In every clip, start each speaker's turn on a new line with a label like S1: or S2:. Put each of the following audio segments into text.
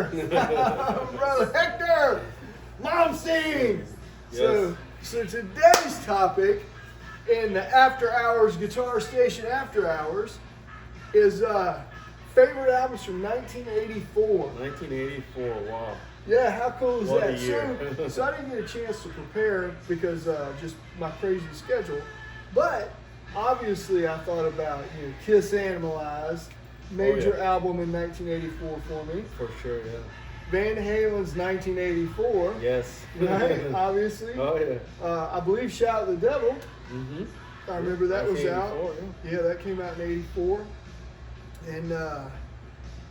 S1: Hector. Brother Hector. Malmsteen.
S2: Yes.
S1: So today's topic in the After Hours Guitar Station After Hours is favorite albums from 1984.
S2: 1984, wow.
S1: Yeah, how cool is
S2: What
S1: that?
S2: a year.
S1: So I didn't get a chance to prepare because just my crazy schedule. But obviously I thought about Kiss Animalize, major album in 1984 for me.
S2: For sure, yeah.
S1: Van Halen's 1984.
S2: Yes.
S1: Right, obviously.
S2: Oh, yeah.
S1: I believe Shout at the Devil.
S2: Mm-hmm.
S1: I remember that was out.
S2: 1984,
S1: Yeah, that came out in 84. And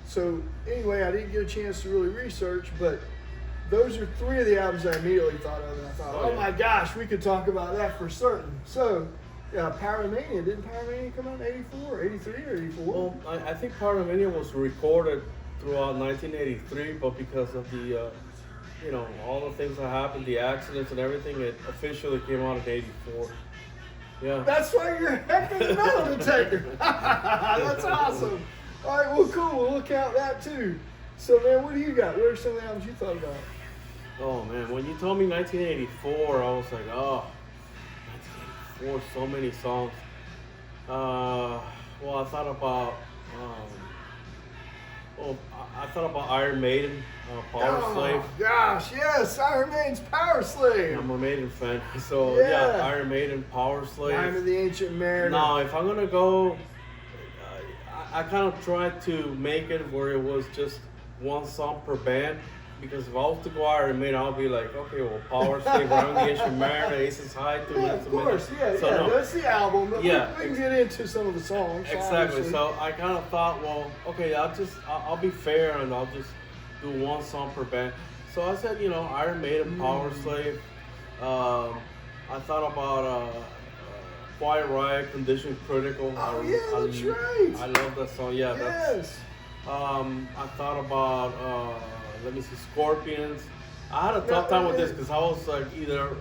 S1: so anyway, I didn't get a chance to really research, but those are three of the albums I immediately thought of. And I thought, oh my gosh, we could talk about that for certain. So, Pyromania, didn't Pyromania come out in 84, 83 or 84?
S2: Well, I think Pyromania was recorded throughout 1983, but because of the, all the things that happened, the accidents and everything, it officially came out in 84. Yeah.
S1: That's why you're Hector the Metal Detector. That's awesome. All right, well, cool. We'll count that too. So, man, what do you got? What are some of the albums you thought about?
S2: Oh, man, when you told me 1984, I was like, oh, 1984, so many songs. Well, I thought about, I thought about Iron Maiden, Power Slave.
S1: Oh, gosh, yes, Iron Maiden's Power Slave.
S2: I'm a Maiden fan, so
S1: Yeah.
S2: Iron Maiden, Power Slave.
S1: Time of the Ancient Mariner.
S2: Now, if I'm gonna go, I kind of tried to make it where it was just one song per band. Because if I was to go Iron Maiden, I'll be like, okay, well, Power Slave, Round the Ancient Mariner, Aces High,
S1: Yeah, of course, yeah, that's the album. But
S2: Yeah.
S1: we can get into some of the songs.
S2: Exactly.
S1: Obviously.
S2: So I kind of thought, well, okay, I'll be fair and I'll just do one song per band. So I said, Iron Maiden, Power Slave. I thought about Quiet Riot, Condition Critical.
S1: Oh, that's right.
S2: I love that song. Yeah.
S1: Yes.
S2: I thought about let me see, Scorpions. I had a tough time with this because I was like either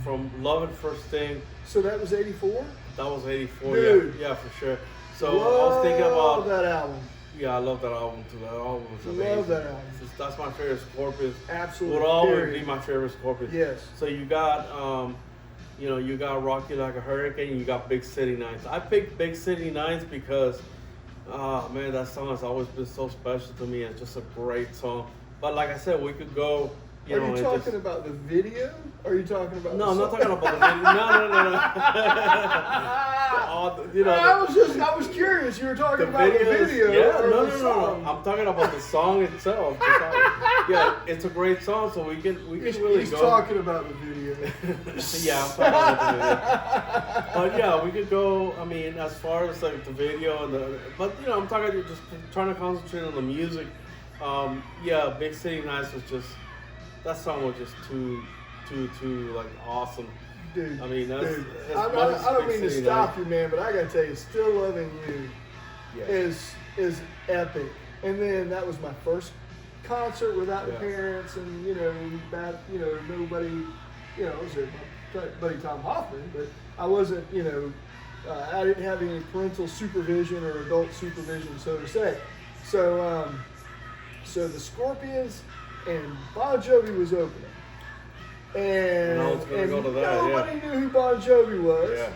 S2: from Love at First Thing.
S1: So that was 84?
S2: That was 84.
S1: Dude.
S2: Yeah, for sure. So I was thinking about
S1: that album.
S2: Yeah, I love that album too. That album was amazing.
S1: Love that album.
S2: That's my favorite Scorpions.
S1: Absolutely.
S2: Would always be my favorite Scorpions.
S1: Yes.
S2: So you got you got Rock You Like a Hurricane, and you got Big City Nights. I picked Big City Nights because man, that song has always been so special to me. It's just a great song. But like I said, we could go.
S1: Are you talking about the video? Or are you talking about
S2: No, I'm not talking about the video. No.
S1: I was curious. You were talking about the video.
S2: Yeah,
S1: or
S2: no.
S1: song.
S2: I'm talking about the song itself. Yeah, it's a great song, so we can really
S1: He's
S2: go.
S1: talking about the video.
S2: Yeah, I'm talking about the video. But yeah, we could go. I mean, as far as like the video and I'm talking just trying to concentrate on the music. Yeah, Big City Nights was just. That song was just too like awesome.
S1: Dude,
S2: I mean, that's
S1: I don't mean to stop you, man, but I gotta tell you, Still Loving You is epic. And then that was my first concert without the parents, and nobody, it was my buddy Tom Hoffman, but I wasn't, I didn't have any parental supervision or adult supervision, so to say. So, so the Scorpions and Bon Jovi was opening. And nobody knew who Bon Jovi was.
S2: Yeah.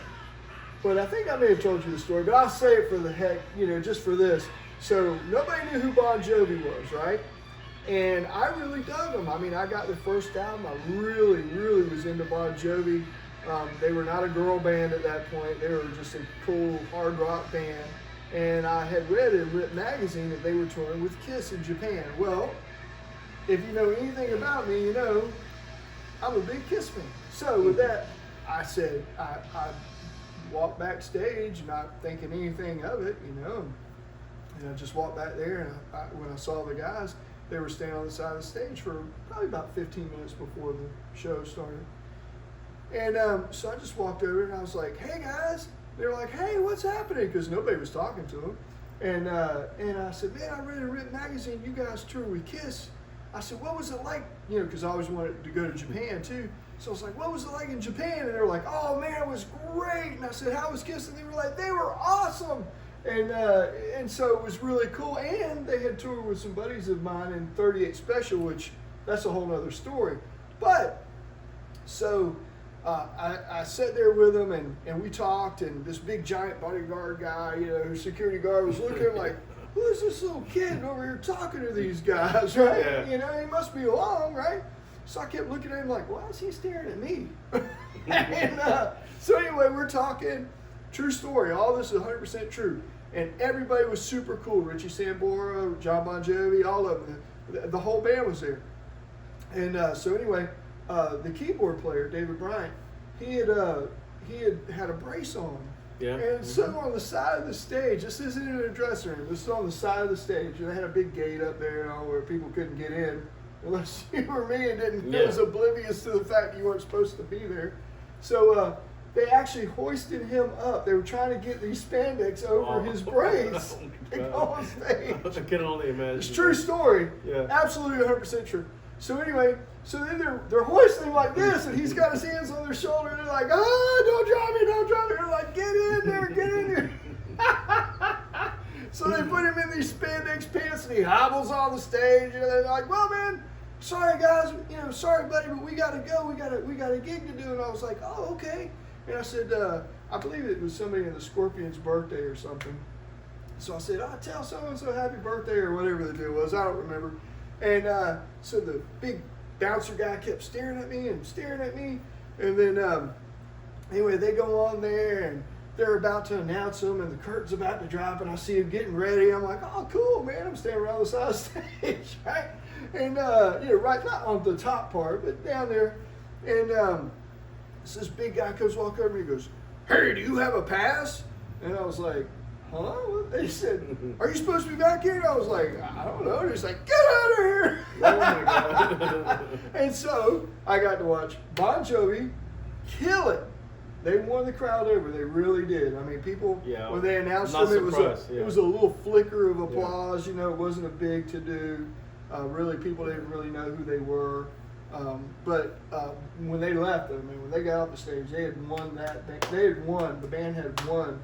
S1: But I think I may have told you the story, but I'll say it for the heck, just for this. So nobody knew who Bon Jovi was, right? And I really dug them. I mean, I got the first album. I really, really was into Bon Jovi. They were not a girl band at that point. They were just a cool hard rock band. And I had read in Rip magazine that they were touring with Kiss in Japan. Well, if you know anything about me, you know I'm a big Kiss fan. So with that, I said, I walked backstage, not thinking anything of it, and I just walked back there, and when I saw the guys, they were standing on the side of the stage for probably about 15 minutes before the show started. And so I just walked over, and I was like, hey guys. They were like, hey, what's happening? Because nobody was talking to them. And I said, man, I read in Rip magazine, you guys tour with Kiss. I said, what was it like? Because I always wanted to go to Japan too. So I was like, what was it like in Japan? And they were like, oh man, it was great. And I said, how was Kiss? And they were like, they were awesome. And so it was really cool. And they had toured with some buddies of mine in 38 Special, which that's a whole nother story. But so I sat there with them and we talked, and this big giant bodyguard guy, security guard was looking at him like, who is this little kid over here talking to these guys, right?
S2: Yeah.
S1: He must be along, right? So I kept looking at him like, why is he staring at me? And so anyway, we're talking. True story. All this is 100% true. And everybody was super cool. Richie Sambora, John Bon Jovi, all of them. The whole band was there. And so anyway, the keyboard player, David Bryant, he had a brace on.
S2: Yeah.
S1: And so on the side of the stage, this isn't in a dressing room, this is on the side of the stage. And they had a big gate up there where people couldn't get in unless you or me and was oblivious to the fact you weren't supposed to be there. So they actually hoisted him up. They were trying to get these spandex over his brace to go on stage.
S2: I can only imagine.
S1: It's a true story.
S2: Yeah.
S1: Absolutely 100% true. So anyway, so then they're hoisting him like this, and he's got his hands on their shoulder, and they're like, don't drop me, don't drop me. They're like, get in there, get in there. So they put him in these spandex pants, and he hobbles on the stage, and they're like, well, man, sorry guys, sorry buddy, but we gotta go. We got a gig to do. And I was like, oh, okay. And I said, I believe it was somebody in the Scorpions' birthday or something. So I said, tell so-and-so happy birthday or whatever the deal was. I don't remember. And so the big bouncer guy kept staring at me. And then anyway, they go on there and they're about to announce him, and the curtain's about to drop, and I see him getting ready. I'm like, oh, cool, man. I'm standing around the side of the stage, right? And, right, not on the top part, but down there. And this big guy comes walking over and he goes, hey, do you have a pass? And I was like, huh? They said, are you supposed to be back here? And I was like, I don't know. And he's like, get out of here.
S2: Oh, my God.
S1: And so I got to watch Bon Jovi kill it. They won the crowd over. They really did. I mean, people, when they announced them, it was a little flicker of applause. It wasn't a big to-do. Really, people didn't really know who they were. But when they left, when they got off the stage, they had won the band had won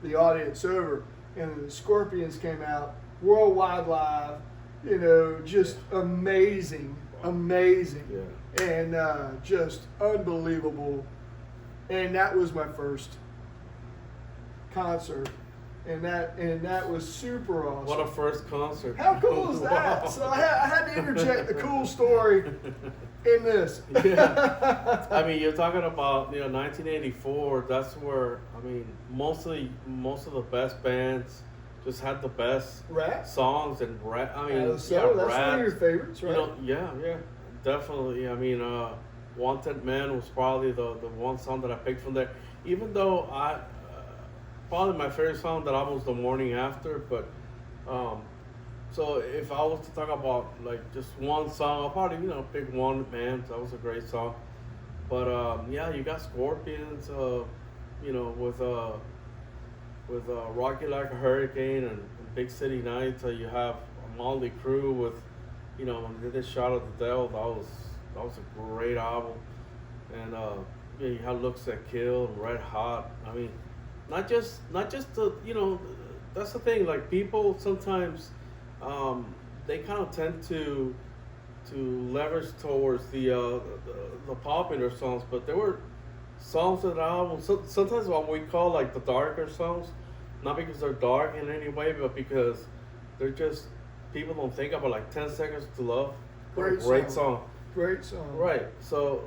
S1: the audience over. And the Scorpions came out, worldwide live, just amazing. Yeah. And just unbelievable. And that was my first concert. And that was super awesome.
S2: What a first concert.
S1: How cool is that? Wow. So I had to interject the cool story in this.
S2: Yeah. I mean, you're talking about 1984. That's where most of the best bands just had the best
S1: Ratt
S2: songs and Ratt.
S1: that's one of your favorites, right?
S2: Yeah, definitely. Wanted Man was probably the one song that I picked from there. Even though probably my favorite song that album was The Morning After, but so if I was to talk about like just one song, I'll probably pick One Man. That was a great song. But you got Scorpions, with Rocky Like a Hurricane and Big City Nights. You have Motley Crue with when they did Shot of the Devil. That was a great album. And you had Looks That Kill and Red Hot. Not just the that's the thing. Like people sometimes they kind of tend to leverage towards the popular songs, but there were songs of the album. Sometimes what we call like the darker songs, not because they're dark in any way, but because they're just people don't think about like 10 Seconds to Love. Great song.
S1: Great song.
S2: Right. So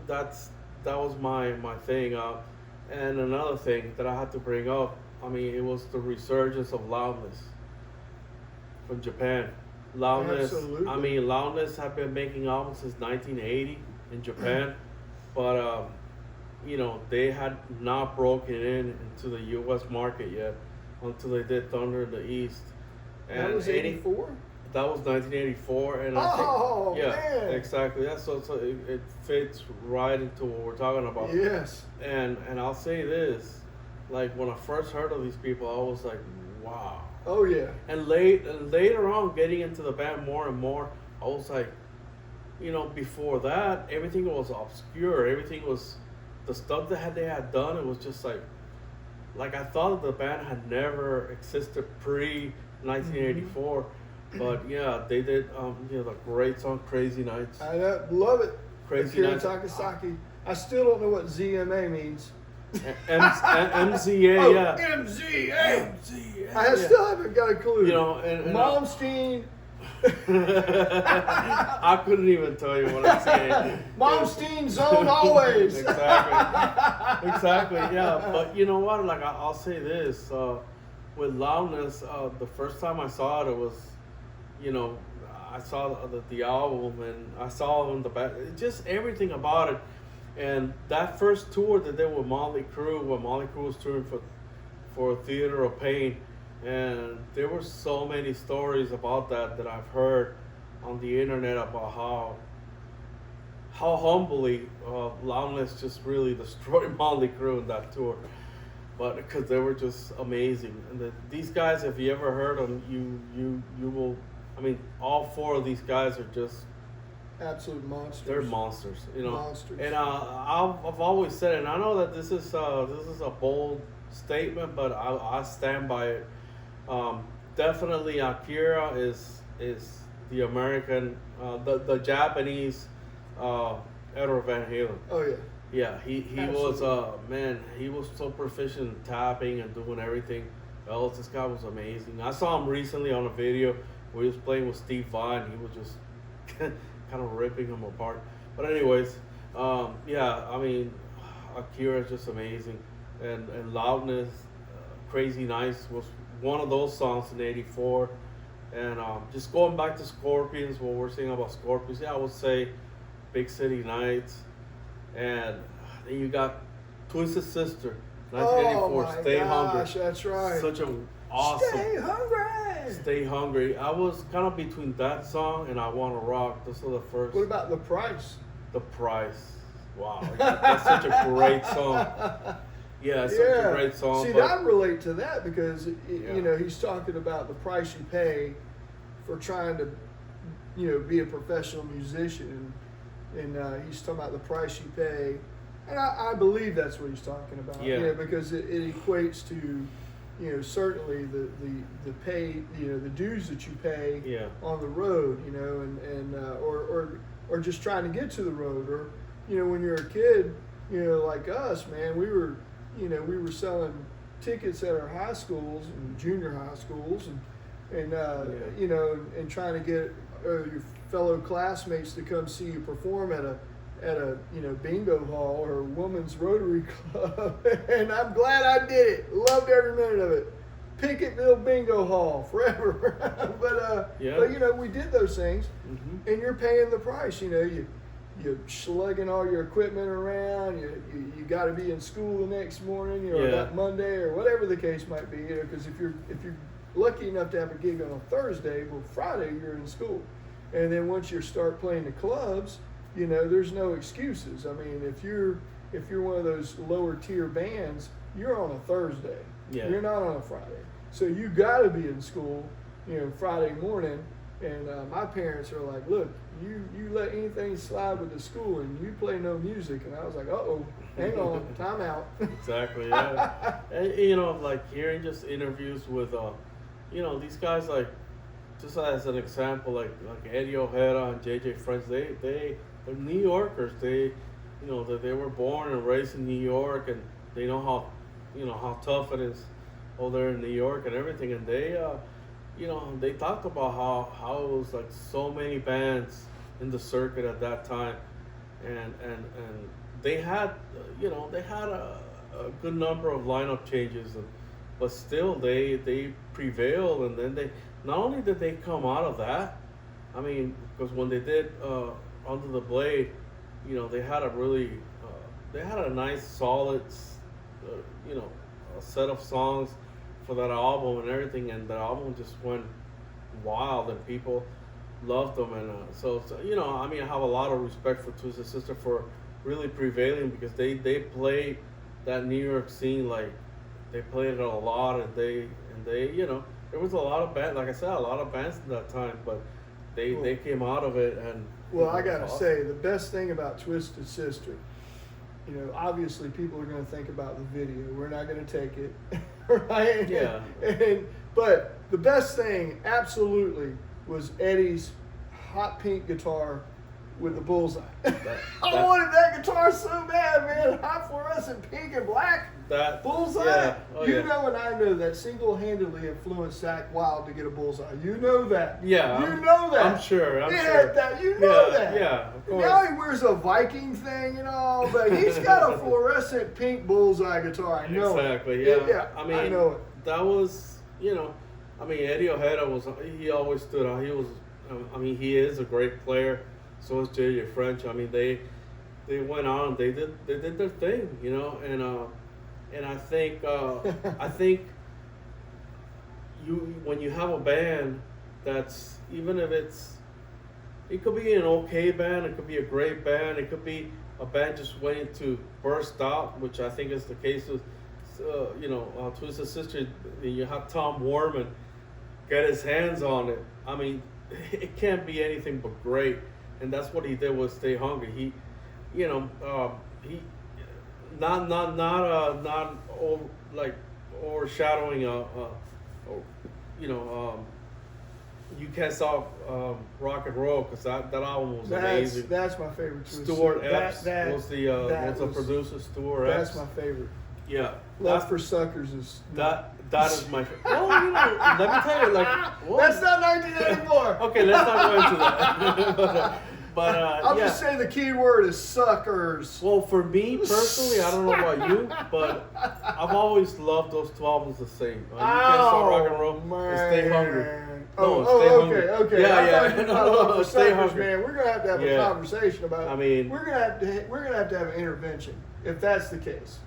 S2: that was my thing. And another thing that I had to bring up, it was the resurgence of Loudness from Japan. Loudness.
S1: Absolutely.
S2: Loudness have been making albums since 1980 in Japan, but they had not broken into the U.S. market yet until they did Thunder in the East. And
S1: that was 84?
S2: That was 1984, and
S1: I think,
S2: man. Exactly. Yeah, so it fits right into what we're talking about.
S1: Yes.
S2: And I'll say this, like when I first heard of these people, I was like, wow.
S1: Oh yeah.
S2: And later on, getting into the band more and more, I was like, before that, everything was obscure. Everything was the stuff that they had done. It was just like like I thought the band had never existed pre 1984, but yeah, they did the great song "Crazy Nights."
S1: I love it.
S2: Crazy Nights.
S1: Takasaki. I still don't know what ZMA means.
S2: MZA,
S1: oh,
S2: yeah.
S1: MZA.
S2: MZA.
S1: I still haven't got a clue.
S2: You know, and
S1: Malmsteen.
S2: I couldn't even tell you what I'm saying.
S1: Malmsteen zone always.
S2: Exactly, yeah. But you know what? Like I'll say this: with Loudness, the first time I saw it, it was, I saw the album and I saw on the back, just everything about it. And that first tour that they did with Motley Crue, when Motley Crue was touring for Theater of Pain, and there were so many stories about that I've heard on the internet about how humbly Loudness just really destroyed Motley Crue in that tour, but because they were just amazing. And these guys, if you ever heard them, you will. I mean, all four of these guys are just
S1: absolute monsters.
S2: They're monsters,
S1: Monsters.
S2: And I've always said it, and I know that this is a bold statement, but I stand by it. Definitely, Akira is the American, the Japanese Edward Van Halen.
S1: Oh yeah.
S2: Yeah, he was he was so proficient in tapping and doing everything else. This guy was amazing. I saw him recently on a video where he was playing with Steve Vai, and he was just kind of ripping him apart. But anyways, I mean, Akira is just amazing, and Loudness, Crazy Nights was one of those songs in '84, and just going back to Scorpions, what we're saying about Scorpions, I would say Big City Nights, and then you got Twisted Sister, 1984, Stay Hungry.
S1: That's right.
S2: Such an awesome.
S1: Stay hungry.
S2: Stay Hungry. I was kind of between that song and I Wanna Rock. Those are the first.
S1: What about The Price?
S2: The Price. Wow, that's such a great song. Yeah, it's such a great song.
S1: See, I relate to that because he's talking about the price you pay for trying to, be a professional musician, and he's talking about the price you pay, and I believe that's what he's talking about.
S2: Yeah.
S1: Because it equates to, certainly the pay, the dues that you pay on the road, or just trying to get to the road, or when you're a kid, like us, man, we were selling tickets at our high schools and junior high schools, and trying to get your fellow classmates to come see you perform at a bingo hall or a women's Rotary Club. And I'm glad I did it. Loved every minute of it. Picketville Bingo Hall forever. But we did those things, and you're paying the price. You're slugging all your equipment around. You got to be in school the next morning, or that Monday, or whatever the case might be. Because if you're lucky enough to have a gig on a Thursday, well, Friday you're in school, and then once you start playing the clubs, there's no excuses. I mean, if you're one of those lower tier bands, you're on a Thursday.
S2: Yeah.
S1: You're not on a Friday, so you got to be in school, Friday morning. And my parents are like, look, you let anything slide with the school and you play no music. And I was like, hang on, time out.
S2: Exactly, yeah. And, like hearing just interviews with, these guys, like, just as an example, like Eddie Ojeda and JJ French, they're New Yorkers. They were born and raised in New York, and they know how tough it is over there in New York and everything. And they talked about how it was like so many bands in the circuit at that time, and they had a good number of lineup changes, but still they prevailed. And then they not only did they come out of that, I mean, because when they did Under the Blade, they had a nice solid a set of songs for that album and everything, and the album just went wild and people loved them. And so I mean, I have a lot of respect for Twisted Sister for really prevailing, because they played that New York scene, like they played it a lot, and they there was a lot of bands, like I said, a lot of bands at that time, but they came out of it. And
S1: well, I gotta say, the best thing about Twisted Sister you know, obviously people are going to think about the video. We're not going to take it, right?
S2: Yeah.
S1: But the best thing, absolutely, was Eddie's hot pink guitar with the bullseye. I wanted that guitar so bad, man. Hot fluorescent pink and black.
S2: That
S1: bullseye.
S2: Yeah. Oh,
S1: you
S2: yeah.
S1: know, and I know that single-handedly influenced Zach Wild to get a bullseye. You know that.
S2: Yeah.
S1: You know that.
S2: I'm sure. I'm
S1: He
S2: sure.
S1: had that. You know that.
S2: Yeah. Of course.
S1: Now he wears a Viking thing and all, but he's got a fluorescent pink bullseye guitar. I know
S2: Exactly.
S1: it.
S2: Yeah. I mean,
S1: I know it.
S2: That was, you know, I mean, Eddie Ojeda he always stood out. He was, I mean, he is a great player. So is JJ French. I mean, they went on. They did their thing, you know. And I think when you have a band that's, even if it could be an okay band, it could be a great band, it could be a band just waiting to burst out, which I think is the case with Twisted Sister. You have Tom Warman get his hands on it. I mean, it can't be anything but great. And that's what he did with Stay Hungry. He, you know, he not overshadowing You Can't Stop Rock and Roll, because that album was amazing.
S1: That's my favorite.
S2: Stuart Epps was the producer. Stuart Epps.
S1: That's my favorite.
S2: Yeah.
S1: Love for Suckers is
S2: that is my favorite. Well, you know, let me tell you,
S1: that's not 1984.
S2: Okay, let's not go into that. But
S1: I'll just say the key word is suckers.
S2: Well, for me personally, I don't know about you, but I've always loved those two albums the same. You Can't Stop Rock and Roll and Stay Hungry.
S1: Okay.
S2: Yeah.
S1: No,
S2: Stay
S1: Suckers,
S2: Hungry.
S1: man. We're gonna have to have a conversation about it.
S2: I mean,
S1: we're gonna have to have an intervention if that's the case.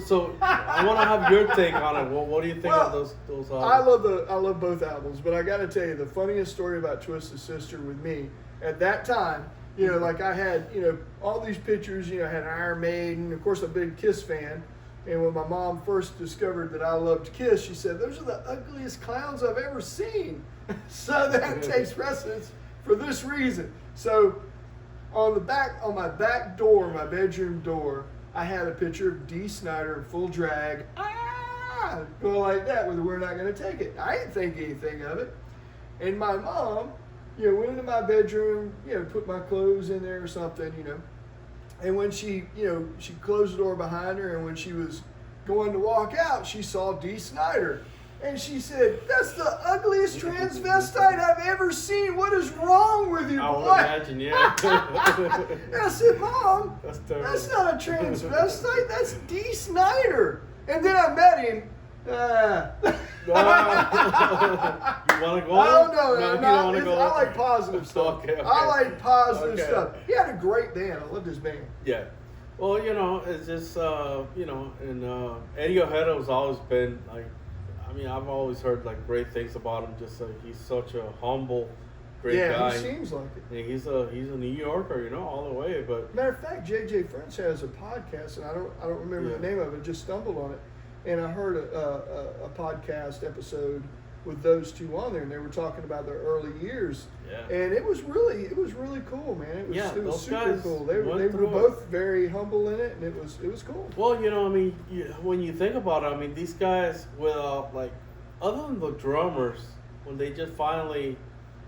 S2: So I want to have your take on it. What do you think of those albums?
S1: I love both albums, but I got to tell you the funniest story about Twisted Sister with me at that time. You know, like I had, you know, all these pictures, you know, I had Iron Maiden, of course, a big Kiss fan. And when my mom first discovered that I loved Kiss, she said, "Those are the ugliest clowns I've ever seen." So that takes precedence for this reason. So on my back door, my bedroom door, I had a picture of Dee Snider in full drag. Going like that, with "We're Not Gonna Take It." I didn't think anything of it. And my mom, you know, went into my bedroom, you know, put my clothes in there or something, you know. And when she closed the door behind her, and when she was going to walk out, she saw Dee Snider. And she said, "That's the ugliest transvestite I've ever seen. What is wrong with you, boy?"
S2: I would imagine, yeah.
S1: And I said, "Mom,
S2: that's
S1: not a transvestite. That's Dee Snider." And then I met him.
S2: You want to go?
S1: I don't know.
S2: I
S1: like positive stuff.
S2: Okay.
S1: I like positive stuff. He had a great band. I loved his band.
S2: Yeah. Well, you know, it's just, you know, and Eddie Ojeda has always been, like, I mean, I've always heard, like, great things about him. Just he's such a humble, great guy.
S1: Yeah, he seems like it.
S2: And he's a New Yorker, you know, all the way. But
S1: matter of fact, JJ French has a podcast, and I don't remember the name of it. Just stumbled on it. And I heard a podcast episode with those two on there, and they were talking about their early years.
S2: Yeah.
S1: And it was really cool, man. It was super cool. They were both very humble in it, and it was cool.
S2: Well, you know, I mean, when you think about it, I mean, these guys, without, like, other than the drummers, when they just finally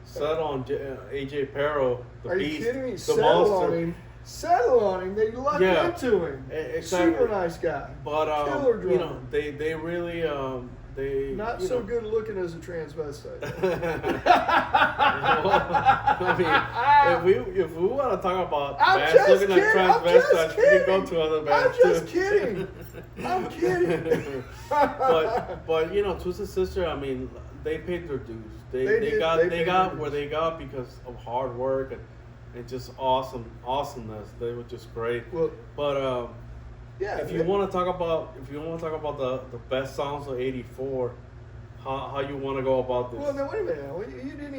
S2: settled on AJ Pero, the
S1: Are
S2: beast,
S1: you kidding me?
S2: the monster.
S1: Settle on him. They lucked into him.
S2: Exactly.
S1: Super nice guy.
S2: But
S1: killer drummer.
S2: you know, they really they
S1: not so good looking as a transvestite.
S2: I mean, if we want to talk about bands looking like transvestites, we can go to other bands
S1: I'm just kidding. I'm kidding.
S2: but you know, Twisted Sister, I mean, they paid their dues. They got where they got because of hard work and just awesomeness. They were just great.
S1: Well,
S2: but if you want to talk about the best songs of '84, how you want to go about this?
S1: Well, now wait a minute. You didn't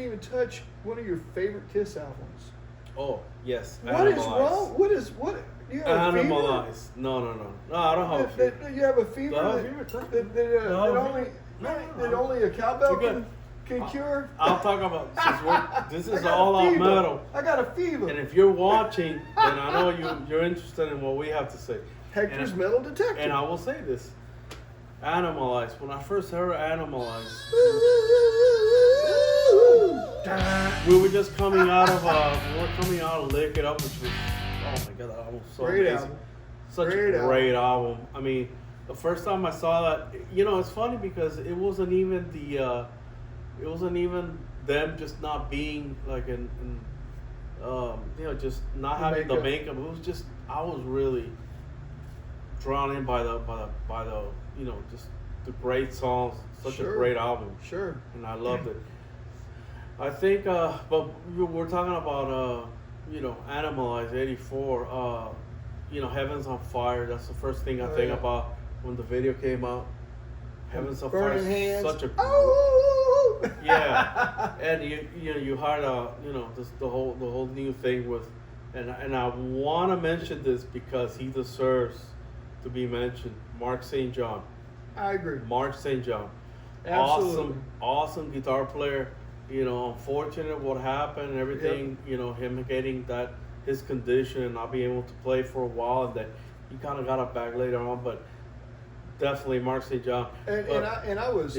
S1: even touch one of your favorite Kiss albums.
S2: Oh yes.
S1: What is wrong? What? Do you have
S2: Animalize.
S1: a fever?
S2: No. I don't have a fever.
S1: You have a fever that only a cowbell can cure.
S2: I'll talk about this is
S1: I got
S2: all
S1: a
S2: out
S1: fever.
S2: metal.
S1: I got a fever.
S2: And if you're watching, then I know you're interested in what we have to say.
S1: Hector's metal detector.
S2: And I will say this: Animalize. When I first heard Animalize, we were just coming out of Lick It Up, which was, oh my god, that album was so
S1: Great
S2: amazing.
S1: album.
S2: Such
S1: Great
S2: a great album. I mean, the first time I saw that, it's funny because it wasn't even them just not being like just not having the makeup. It was just, I was really drawn in by the just the great songs. Such a great album.
S1: Sure.
S2: And I loved it. I think, but we're talking about Animalize '84. Heaven's on Fire. That's the first thing I think about when the video came out. Heaven's on Fire.
S1: Hands.
S2: Such a yeah, and you had the whole new thing with, and I want to mention this because he deserves to be mentioned. Mark St. John.
S1: I agree.
S2: Mark St. John.
S1: Absolutely.
S2: Awesome guitar player. Unfortunate what happened and everything. Yep. Him getting his condition and not being able to play for a while, and that he kind of got it back later on, but. Definitely Mark St. John.
S1: And I was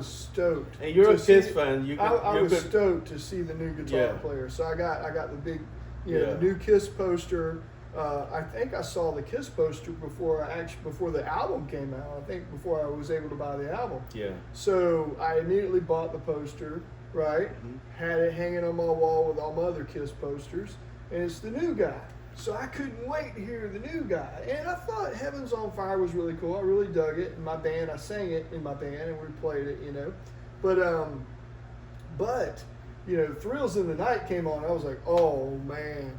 S1: stoked.
S2: And you're a Kiss fan.
S1: I was stoked to see the new guitar player. So I got the big, the new Kiss poster. I think I saw the Kiss poster before the album came out. I think before I was able to buy the album.
S2: Yeah.
S1: So I immediately bought the poster. Right.
S2: Mm-hmm.
S1: Had it hanging on my wall with all my other Kiss posters, and it's the new guy. So I couldn't wait to hear the new guy. And I thought Heaven's on Fire was really cool. I really dug it. In my band, I sang it in my band and we played it, But Thrills in the Night came on. I was like, oh man,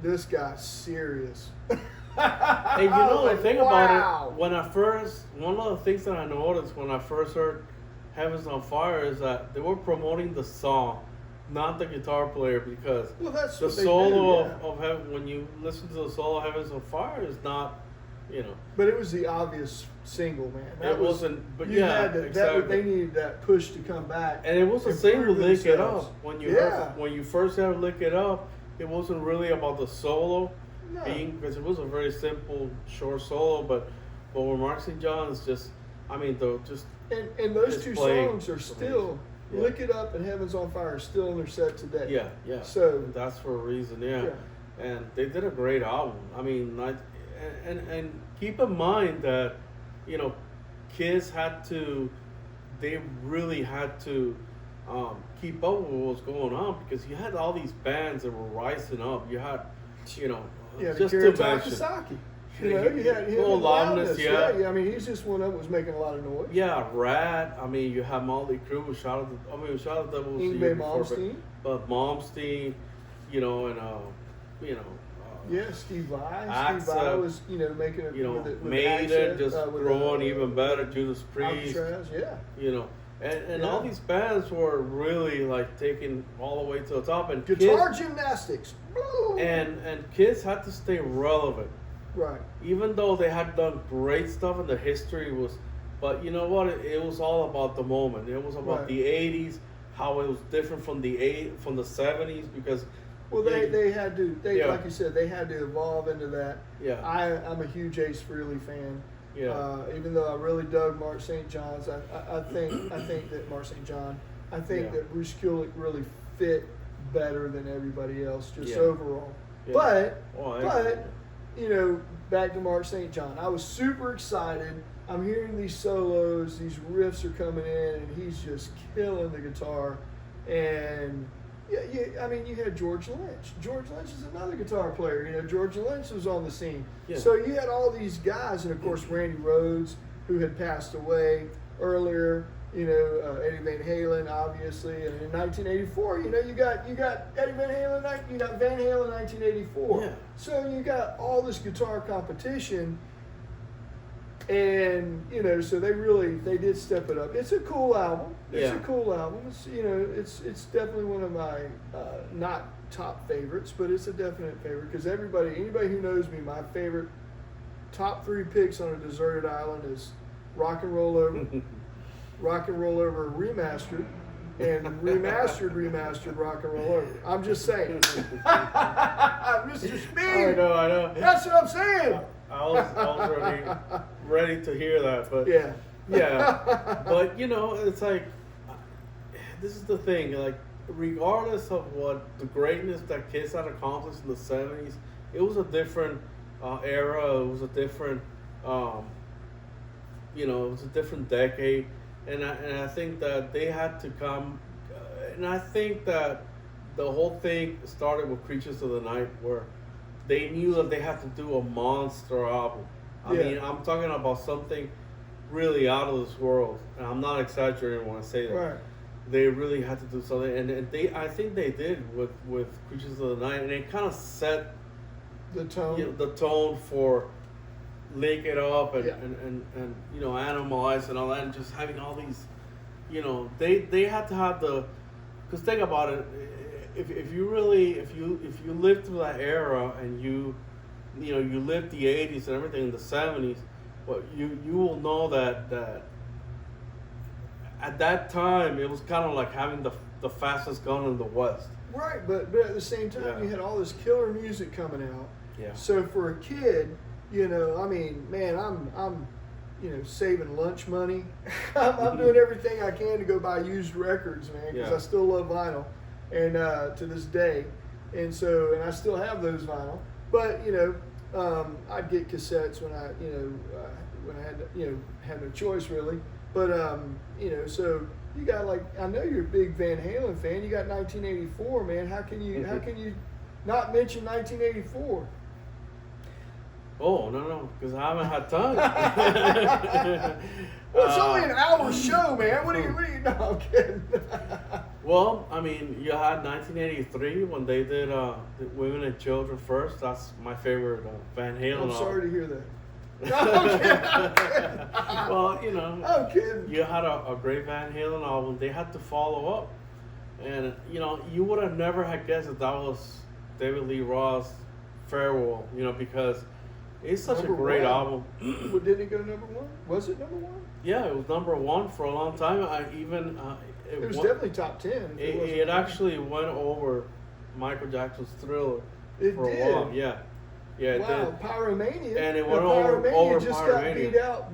S1: this guy's serious.
S2: And the thing about it, one of the things that I noticed when I first heard Heaven's on Fire is that they were promoting the song, not the guitar player, because
S1: that's
S2: the solo of Heaven, when you listen to the solo of Heaven's on Fire, is not,
S1: But it was the obvious single, man.
S2: Exactly.
S1: They needed that push to come back.
S2: And it was the same with Lick It Up. When you first heard Lick It Up, it wasn't really about the solo because it was a very simple, short solo. But with Mark St. John, it's just, and
S1: those two songs are still. Yeah. Lick It Up and Heaven's on Fire are still in their set today.
S2: Yeah.
S1: So
S2: that's for a reason, yeah. And they did a great album. And keep in mind that, Kiss really had to keep up with what was going on because you had all these bands that were rising up. You had, just to mention.
S1: You had
S2: Loudness,
S1: yeah. He's just one that was making a lot of noise.
S2: Yeah, Ratt. You had Motley Crue with Shout at the Devil.
S1: Yngwie, Malmsteen.
S2: But Malmsteen,
S1: Steve Vai. Steve Vai was, making it. With
S2: Maiden just growing even better. Judas Priest. And all these bands were really like taking all the way to the top. And
S1: guitar gymnastics.
S2: And Kiss had to stay relevant.
S1: Right.
S2: Even though they had done great stuff and the history was, but you know what? It was all about the moment. It was about the '80s, how it was different from the '70s because.
S1: Well, they had to. Like you said, they had to evolve into that.
S2: Yeah.
S1: I'm a huge Ace Frehley fan.
S2: Yeah.
S1: Even though I really dug Mark St. John's, I think that Mark St. John. I think that Bruce Kulick really fit better than everybody else just overall. Yeah. But back to Mark St. John. I was super excited. I'm hearing these solos, these riffs are coming in, and he's just killing the guitar. And you had George Lynch. George Lynch is another guitar player. George Lynch was on the scene. Yeah. So you had all these guys, and of course Randy Rhoads, who had passed away earlier. Eddie Van Halen, obviously, and in 1984, you got Eddie Van Halen, you got Van Halen 1984.
S2: Yeah.
S1: So you got all this guitar competition, and so they did step it up. It's a cool album. It's definitely one of my not top favorites, but it's a definite favorite because anybody who knows me, my favorite top 3 picks on a deserted island is Rock and Roll Over. Rock and Roll Over Remastered, and remastered Rock and Roll Over. I'm just saying. Mr. Speed.
S2: I know.
S1: That's what I'm saying.
S2: I was ready to hear that, but
S1: Yeah.
S2: But it's like this is the thing. Like, regardless of what the greatness that Kiss had accomplished in the '70s, it was a different era. It was a different, it was a different decade, and I think that they had to come, and I think that the whole thing started with Creatures of the Night, where they knew that they had to do a monster album. I mean, I'm talking about something really out of this world, and I'm not exaggerating when I say that.
S1: Right.
S2: They really had to do something, and I think they did with Creatures of the Night, and it kind of set
S1: the tone.
S2: The tone for Lick It Up and Animalize and all that, and just having all these, they had to have because think about it, if you lived through that era and you lived the '80s and everything in the '70s, well, you will know that at that time it was kind of like having the fastest gun in the West.
S1: Right, but at the same time you had all this killer music coming out.
S2: Yeah.
S1: So for a kid, I mean, man, I'm saving lunch money. I'm doing everything I can to go buy used records, man, because I still love vinyl, and to this day, and I still have those vinyl. But I'd get cassettes when I had no choice really. But so you got, like, I know you're a big Van Halen fan. You got 1984, man. How can you not mention 1984?
S2: Oh, no, because I haven't had time.
S1: Well, it's only an hour show, man. What do you? No, I'm kidding.
S2: Well, I mean, you had 1983 when they did Women and Children First. That's my favorite Van Halen album.
S1: I'm sorry to hear that. No, I'm kidding.
S2: Well,
S1: I'm kidding.
S2: You had a great Van Halen album. They had to follow up. And, you would have never had guessed that was David Lee Roth's Farewell, because it's such a great album.
S1: Well, didn't it go number one? Was it number one?
S2: Yeah, it was number one for a long time.
S1: It was definitely top 10.
S2: It actually went over Michael Jackson's Thriller
S1: for
S2: a while. Yeah, it did.
S1: Pyromania.
S2: And it went over
S1: just
S2: Pyromania.
S1: got beat out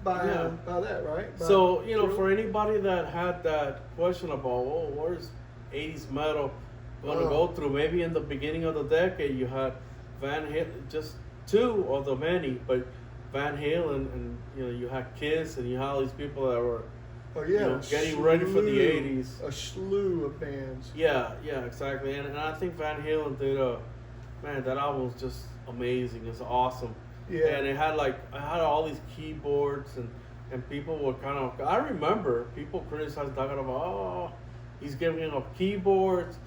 S1: by that, right?
S2: So, for anybody that had that question about, where's 80s metal going to go through? Maybe in the beginning of the decade you had Van Halen, just two of the many, but Van Halen, and you had Kiss, and you had all these people that were getting ready for the 80s.
S1: A slew of bands.
S2: Yeah, exactly. And I think Van Halen did that album was just amazing. It's awesome.
S1: Yeah.
S2: And it had all these keyboards, and people were kind of, I remember people criticized Dokken about, he's giving up keyboards,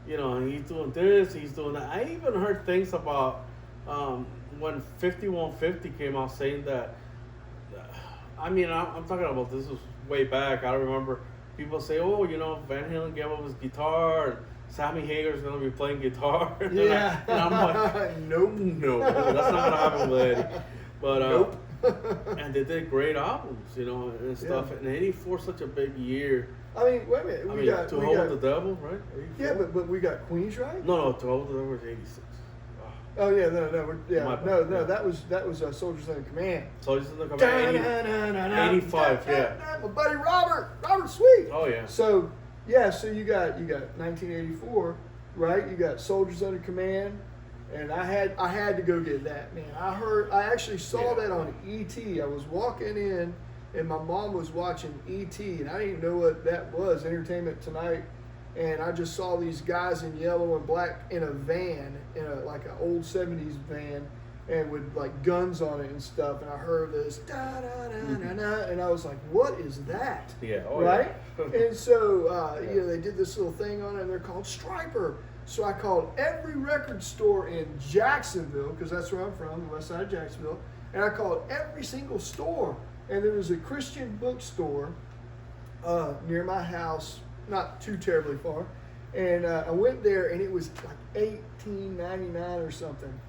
S2: and he's doing this, he's doing that. I even heard things about when 5150 came out saying that, I'm talking about, this was way back. I remember people say, Van Halen gave up his guitar, and Sammy Hagar's going to be playing guitar.
S1: Yeah.
S2: And I'm like, no, that's not going to happen with Eddie. But,
S1: nope.
S2: And they did great albums, and stuff. Yeah. And 84 is such a big year.
S1: I mean, wait a minute. We got
S2: To Hold the Devil, right? 84?
S1: Yeah, but we got Queensryche?
S2: No, To Hold the Devil was 86.
S1: Oh yeah, no. That was Soldiers Under Command.
S2: Soldiers Under Command. 85, yeah.
S1: My buddy Robert Sweet.
S2: Oh yeah.
S1: So you got 1984, right? You got Soldiers Under Command, and I had to go get that, man. I actually saw that on E.T. I was walking in, and my mom was watching E.T. and I didn't even know what that was, Entertainment Tonight. And I just saw these guys in yellow and black in a van, like an old 70s van, and with like guns on it and stuff. And I heard this da da da da da, and I was like, "What is that?"
S2: Yeah,
S1: right. And so they did this little thing on it, and they're called Stryper. So I called every record store in Jacksonville, because that's where I'm from, the west side of Jacksonville, and I called every single store. And there was a Christian bookstore near my house, not too terribly far, and I went there, and it was like $18.99 or something.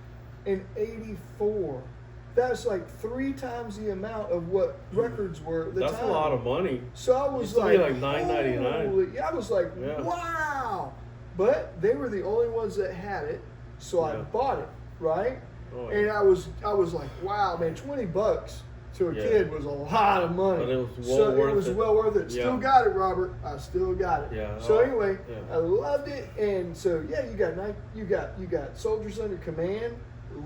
S1: In '84, That's like 3 times the amount of what records were at the
S2: That's
S1: time.
S2: a lot of money.
S1: So I was
S2: Used to
S1: like,
S2: be like $9.99.
S1: holy- I was like,
S2: Yeah.
S1: wow. But they were the only ones that had it, so I
S2: Yeah.
S1: bought it, right?
S2: Oh,
S1: And I was like, wow, man, $20 to a
S2: Yeah.
S1: kid was a lot of money.
S2: But it was well
S1: so
S2: worth
S1: it was
S2: it.
S1: well worth it.
S2: Yeah.
S1: Still got it, Robert. I still got it.
S2: Yeah.
S1: So
S2: Oh,
S1: anyway,
S2: yeah.
S1: I loved it, and so yeah, you got Soldiers Under Command.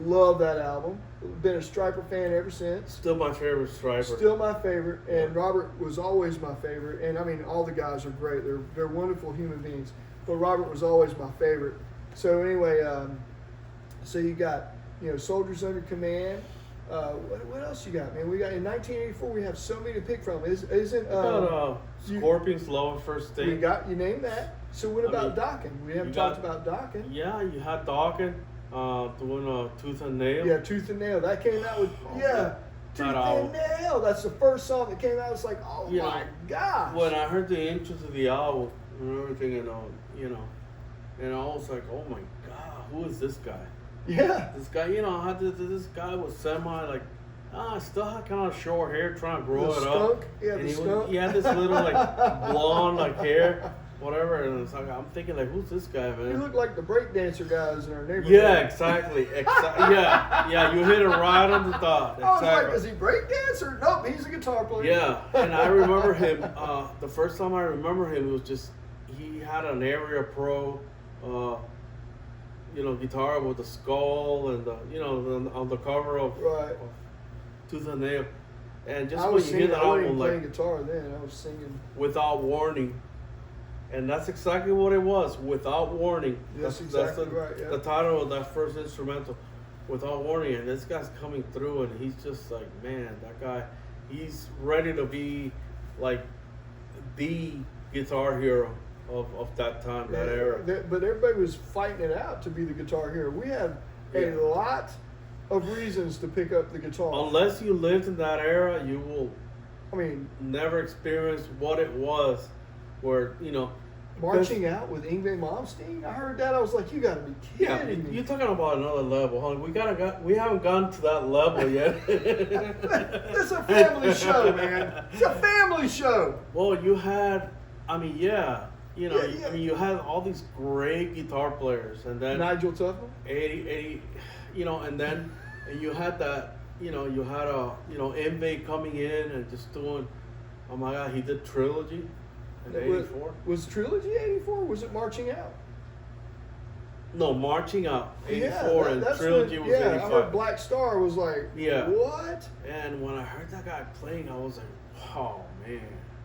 S1: Love that album. Been a Stryper fan ever since.
S2: Still my favorite Stryper.
S1: Still my favorite, and Robert was always my favorite. And I mean, all the guys are great. They're wonderful human beings. But Robert was always my favorite. So anyway, so you got Soldiers Under Command. What else you got, man? We got in 1984. We have so many to pick from. Isn't
S2: Scorpions Love at First Sting?
S1: you named that? So what about Dokken? We haven't talked about Dokken.
S2: Yeah, you had Dokken doing Tooth and Nail.
S1: Yeah, Tooth and Nail. That came out with Tooth and Nail. That's the first song that came out. It's like, oh my gosh.
S2: When I heard the intro to the album and everything, and I was like, oh my god, who is this guy?
S1: Yeah.
S2: This guy, this guy was still had kind of short hair, trying to grow
S1: The
S2: it
S1: skunk?
S2: up.
S1: Yeah,
S2: and
S1: the skunk.
S2: he had this little blonde hair, whatever. And it's like I'm thinking who's this guy, man?
S1: You look like the breakdancer guys in our neighborhood.
S2: Yeah, exactly. Yeah, you hit it right on the dot.
S1: I was like,
S2: Exactly.
S1: is he breakdancer? Nope, he's a guitar player.
S2: Yeah, and I remember him. The first time I remember him, it was just he had an Area Pro, guitar with the skull and on the cover of Tooth and Nail, and just when you hear that
S1: I wasn't even
S2: album,
S1: playing guitar then. I was singing.
S2: Without Warning, and that's exactly what it was. Without Warning.
S1: Yes,
S2: That's
S1: exactly
S2: the,
S1: right. Yeah.
S2: the title of that first instrumental. Without Warning, and this guy's coming through, and he's just like, man, that guy, he's ready to be like the guitar hero of that time, that era.
S1: But everybody was fighting it out to be the guitar hero. We had a lot of reasons to pick up the guitar.
S2: Unless you lived in that era, you will never experience what it was, where
S1: marching out with Yngwie Malmsteen. I heard that. I was like, you got to be kidding me.
S2: You're talking about another level, huh? We haven't gone to that level yet.
S1: It's a family show, man. It's a family show.
S2: Well, you had, you had all these great guitar players, and then
S1: Nigel Tufnell,
S2: 80, and then you had that, you had Yngwie coming in and just doing, oh my God, he did Trilogy in '84.
S1: Was Trilogy '84? Was it Marching Out?
S2: No, Marching Out '84 and Trilogy was '85.
S1: I heard Black Star was like, what?
S2: And when I heard that guy playing, I was like, wow, man.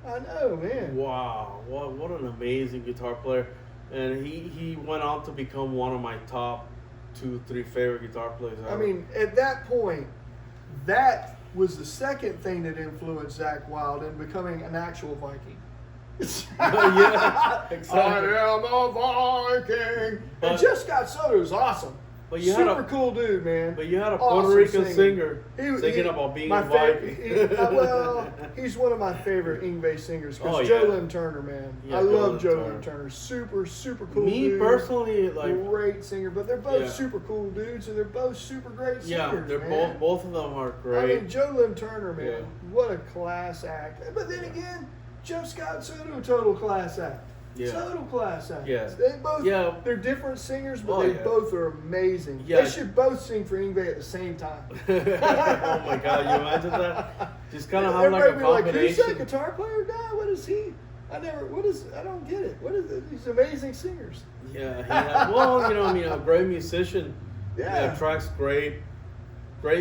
S1: I know, man.
S2: Wow, what an amazing guitar player. And he went on to become one of my top 2-3 favorite guitar players ever.
S1: I mean, at that point, that was the second thing that influenced Zakk Wylde in becoming an actual Viking.
S2: Yeah, exactly.
S1: I am a Viking. And Jeff Scott Soto was awesome.
S2: But you
S1: Super cool dude, man.
S2: But you had a
S1: Awesome
S2: Puerto Rican singer
S1: He-
S2: singing about being
S1: my
S2: a Viking.
S1: he's one of my favorite Yngwie singers. Because
S2: Oh,
S1: Joe
S2: yeah.
S1: Lynn Turner, man.
S2: Yeah,
S1: I love
S2: Joe
S1: Joe
S2: Lynn
S1: Lynn
S2: Turner.
S1: Turner. Super, super cool
S2: Me
S1: dude.
S2: personally, like,
S1: Great singer. But they're both
S2: Yeah.
S1: super cool dudes, and they're both super great singers,
S2: yeah, they're
S1: man.
S2: both of them are
S1: I
S2: great.
S1: mean, Joe Lynn Turner, man.
S2: Yeah.
S1: What a class act. But then again, Jeff Scott Soto, total class act.
S2: Yeah.
S1: Total class act.
S2: Yeah.
S1: They both,
S2: Yeah.
S1: they're different singers, but
S2: Oh,
S1: they
S2: yeah.
S1: both are amazing.
S2: Yeah.
S1: They should both sing for Yngwie at the same time.
S2: Oh my God, you imagine that? Just kind of have like a
S1: Everybody be like, who's that
S2: combination.
S1: guitar player guy? What is he? I don't get it. What is it? These amazing singers.
S2: Yeah, a great musician.
S1: Yeah.
S2: Attracts great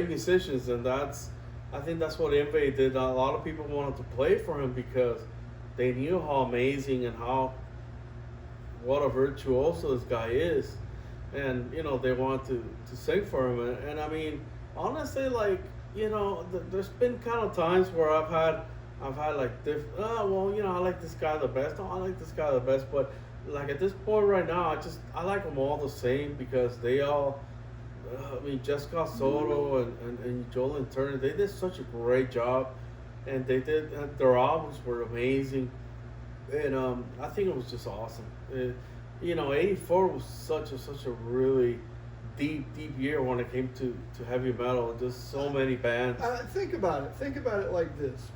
S2: musicians, and I think that's what Yngwie did. A lot of people wanted to play for him because they knew how amazing and what a virtuoso this guy is, and they wanted to sing for him. And I mean, honestly, like there's been kind of times where I've had like I like this guy the best. Oh, I like this guy the best, but like at this point right now, I like them all the same because they all. Jessica Soto and Joe Lynn Turner, they did such a great job, and their albums were amazing, and I think it was just awesome. '84 was such a really deep year when it came to heavy metal. Just so many bands.
S1: Think about it. Think about it like this.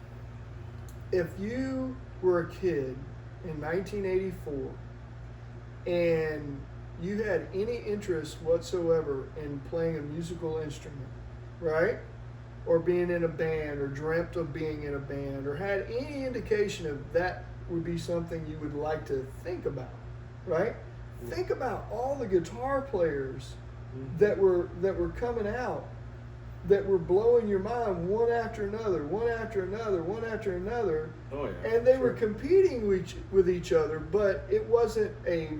S1: If you were a kid in 1984 and you had any interest whatsoever in playing a musical instrument, right? Or being in a band, or dreamt of being in a band, or had any indication of that would be something you would like to think about, right? Think about all the guitar players that were coming out, that were blowing your mind one after another, one after another, one after another.
S2: Oh yeah.
S1: And they were competing with each other, but it wasn't a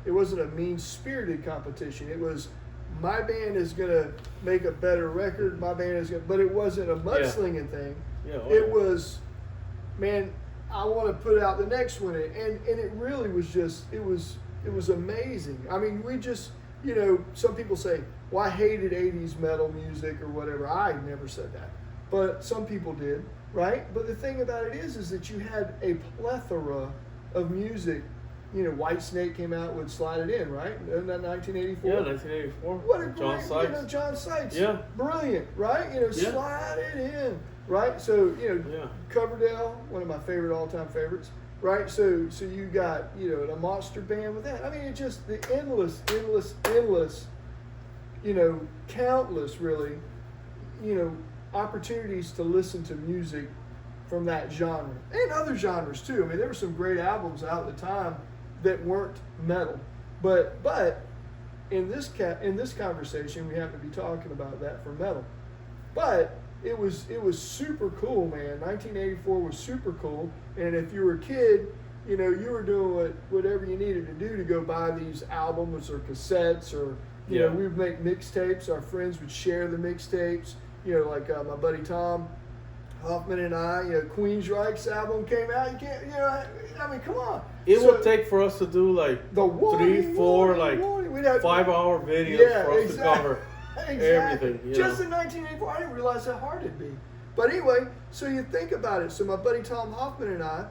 S1: mean-spirited competition. It was, my band is gonna make a better record. My band is gonna, but it wasn't a mudslinging thing.
S2: Yeah.
S1: It was, man, I want to put out the next one, and it really was just, it was amazing. I mean, we just, some people say, well, I hated 80s metal music or whatever. I never said that, but some people did, right? But the thing about it is that you had a plethora of music. Whitesnake came out with Slide It In, right? Isn't that 1984?
S2: Yeah, 1984.
S1: What a
S2: John
S1: great,
S2: Sykes.
S1: John Sykes.
S2: Yeah.
S1: Brilliant, right? Slide It In, right? So, Coverdale, one of my favorite all-time favorites, right? So you got, a monster band with that. I mean, it's just the endless, countless, really, opportunities to listen to music from that genre and other genres too. I mean, there were some great albums out at the time that weren't metal, but in this conversation, we have to be talking about that for metal. But it was super cool, man. 1984 was super cool, and if you were a kid, you were doing whatever you needed to do to go buy these albums or cassettes, or we would make mixtapes. Our friends would share the mixtapes. Like my buddy Tom Hoffman and I, Queensryche's album came out. You can't, I mean, come on.
S2: It would take for us to do like
S1: the
S2: 3, 4, 5-hour videos for us to cover everything.
S1: Just in 1984, I didn't realize how hard it'd be. But anyway, so you think about it. So my buddy Tom Hoffman and I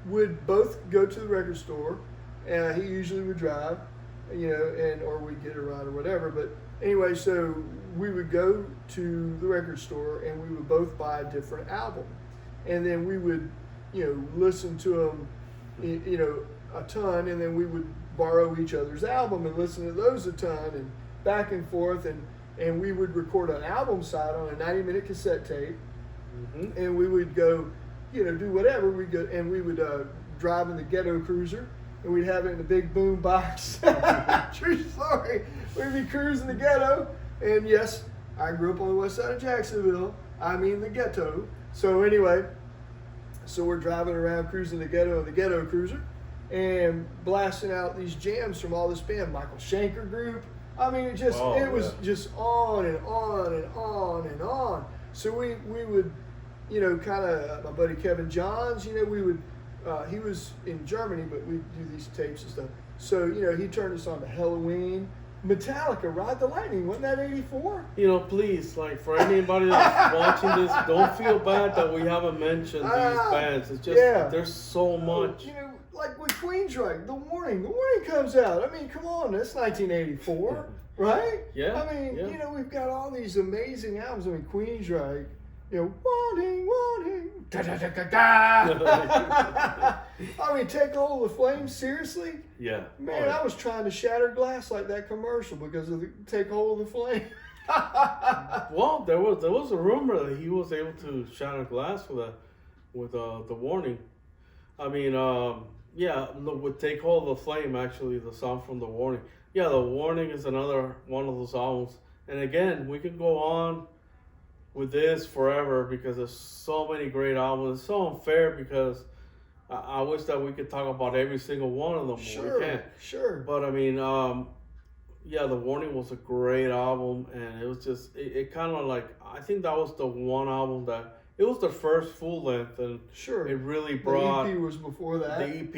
S1: would both go to the record store, and he usually would drive, or we'd get a ride or whatever. But anyway, so we would go to the record store and we would both buy a different album, and then we would, listen to them, a ton, and then we would borrow each other's album and listen to those a ton, and back and forth, and we would record an album side on a 90-minute cassette tape, and we would go, do whatever. We'd go, and we would drive in the ghetto cruiser, and we'd have it in a big boom box. True story. We'd be cruising the ghetto, and yes, I grew up on the west side of Jacksonville. I mean the ghetto. So anyway, so we're driving around cruising the ghetto in the ghetto cruiser, and blasting out these jams from all this band, Michael Schenker Group. I mean, it was just on and on and on and on. So we would, kind of, my buddy Kevin Johns, we would, he was in Germany, but we'd do these tapes and stuff. So, he turned us on to Halloween. Metallica, Ride the Lightning, wasn't that 84?
S2: Please, like, for anybody that's watching this, don't feel bad that we haven't mentioned these bands. It's just, there's so much.
S1: Like with Queensryche, The Warning comes out. I mean, come on, that's 1984, right?
S2: Yeah.
S1: I mean, we've got all these amazing albums. I mean, Queensryche, Warning, da da da da da. I mean, Take Hold of the Flame, seriously?
S2: Yeah.
S1: Man, I was trying to shatter glass like that commercial because of the Take Hold of the Flame.
S2: Well, there was a rumor that he was able to shatter glass with the Warning. I mean, with Take Hold of the Flame, actually, the song from The Warning. Yeah, The Warning is another one of those albums. And again, we could go on with this forever because there's so many great albums. It's so unfair because I wish that we could talk about every single one of them.
S1: Sure,
S2: we can't.
S1: Sure.
S2: But I mean, The Warning was a great album, and it was just, it kind of like, I think that was the one album that, it was the first full length, and it really brought...
S1: The EP was before that.
S2: The EP,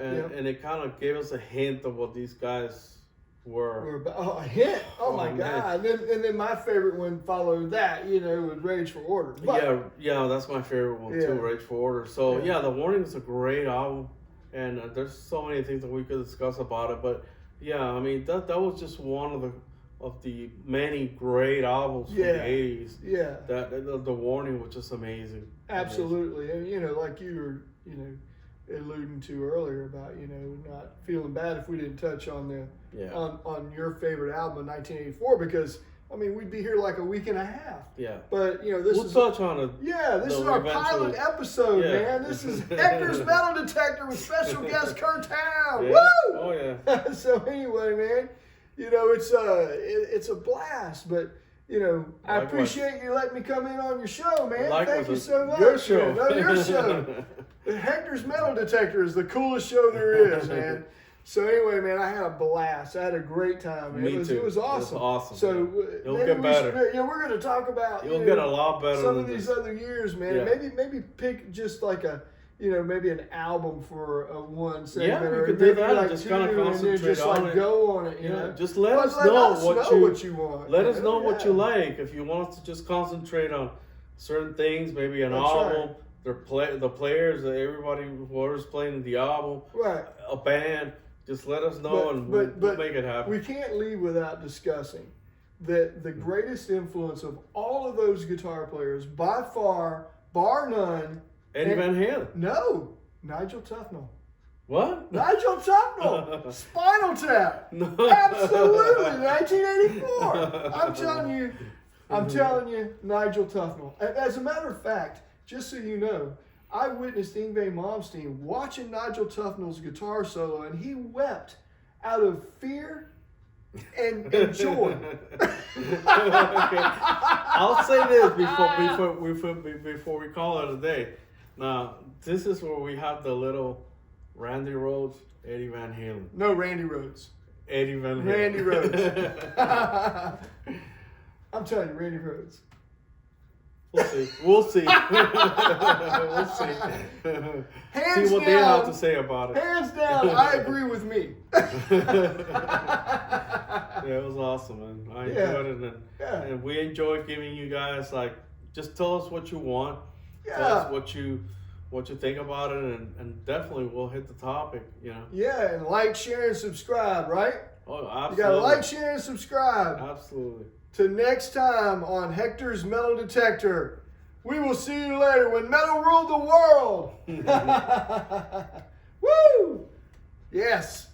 S2: and it kind of gave us a hint of what these guys were.
S1: A hint? Oh my God. And then my favorite one followed that, with Rage for Order. But,
S2: yeah, that's my favorite one too, Rage for Order. So The Warning is a great album, and there's so many things that we could discuss about it, but yeah, I mean, that was just one of the many great albums from the 80s.
S1: Yeah.
S2: The Warning was just amazing.
S1: Absolutely. And, you know, like you were, you know, alluding to earlier about, you know, not feeling bad if we didn't touch on on your favorite album of 1984, because I mean we'd be here like a week and a half.
S2: Yeah.
S1: But you know, we'll
S2: touch on it.
S1: Yeah, this is our pilot episode, man. This is Hector's Metal Detector with special guest Curt Towne.
S2: Yeah.
S1: Woo!
S2: Oh yeah.
S1: So anyway, man, you know, it's a blast, but you know, I appreciate you letting me come in on your show, man. Thank you so much.
S2: Your show.
S1: No, your show. Hector's Metal Detector is the coolest show there is, man. So anyway, man, I had a blast. I had a great time, man.
S2: Me too.
S1: It was awesome.
S2: It was awesome.
S1: So
S2: it'll get better.
S1: We're going to talk about
S2: You'll get a lot better
S1: some
S2: than
S1: of these
S2: this.
S1: other years, man.
S2: Yeah.
S1: Maybe pick just like maybe an album for one segment.
S2: Yeah, we
S1: or
S2: could do
S1: maybe
S2: that and
S1: like
S2: just
S1: two,
S2: kind of
S1: and then
S2: concentrate
S1: just
S2: on
S1: like
S2: it.
S1: go on it, you know.
S2: Just let us
S1: let
S2: know
S1: us
S2: what you
S1: want.
S2: Let us know what
S1: Yeah.
S2: you like. If you want us to just concentrate on certain things, maybe an
S1: That's
S2: album,
S1: right.
S2: the players, everybody whoever's playing the album,
S1: Right.
S2: a band. Just let us know and we'll make it happen.
S1: We can't leave without discussing that the greatest influence of all of those guitar players, by far, bar none,
S2: Eddie Van Halen.
S1: No, Nigel Tufnell.
S2: What?
S1: Nigel Tufnell. Spinal Tap.
S2: No.
S1: Absolutely, 1984. I'm telling you, Nigel Tufnell. As a matter of fact, just so you know, I witnessed Yngwie Malmsteen watching Nigel Tufnell's guitar solo, and he wept out of fear and joy.
S2: Okay. I'll say this before we call it a day. Now, this is where we have the little Randy Rhoads, Eddie Van Halen.
S1: No, Randy Rhoads.
S2: Eddie Van Halen.
S1: Randy Rhoads. I'm telling you, Randy Rhoads.
S2: We'll see. We'll see.
S1: Hands
S2: see what
S1: down,
S2: they have to say about it.
S1: Hands down, I agree with me.
S2: Yeah, it was awesome, man. I enjoyed it, and we enjoyed giving you guys just tell us what you want.
S1: Yeah.
S2: Tell us what you think about it, and definitely we'll hit the topic. You know.
S1: Yeah, and like, share, and subscribe, right?
S2: Oh, absolutely.
S1: You gotta like, share, and subscribe.
S2: Absolutely.
S1: Till next time on Hector's Metal Detector. We will see you later when metal ruled the world. Woo! Yes.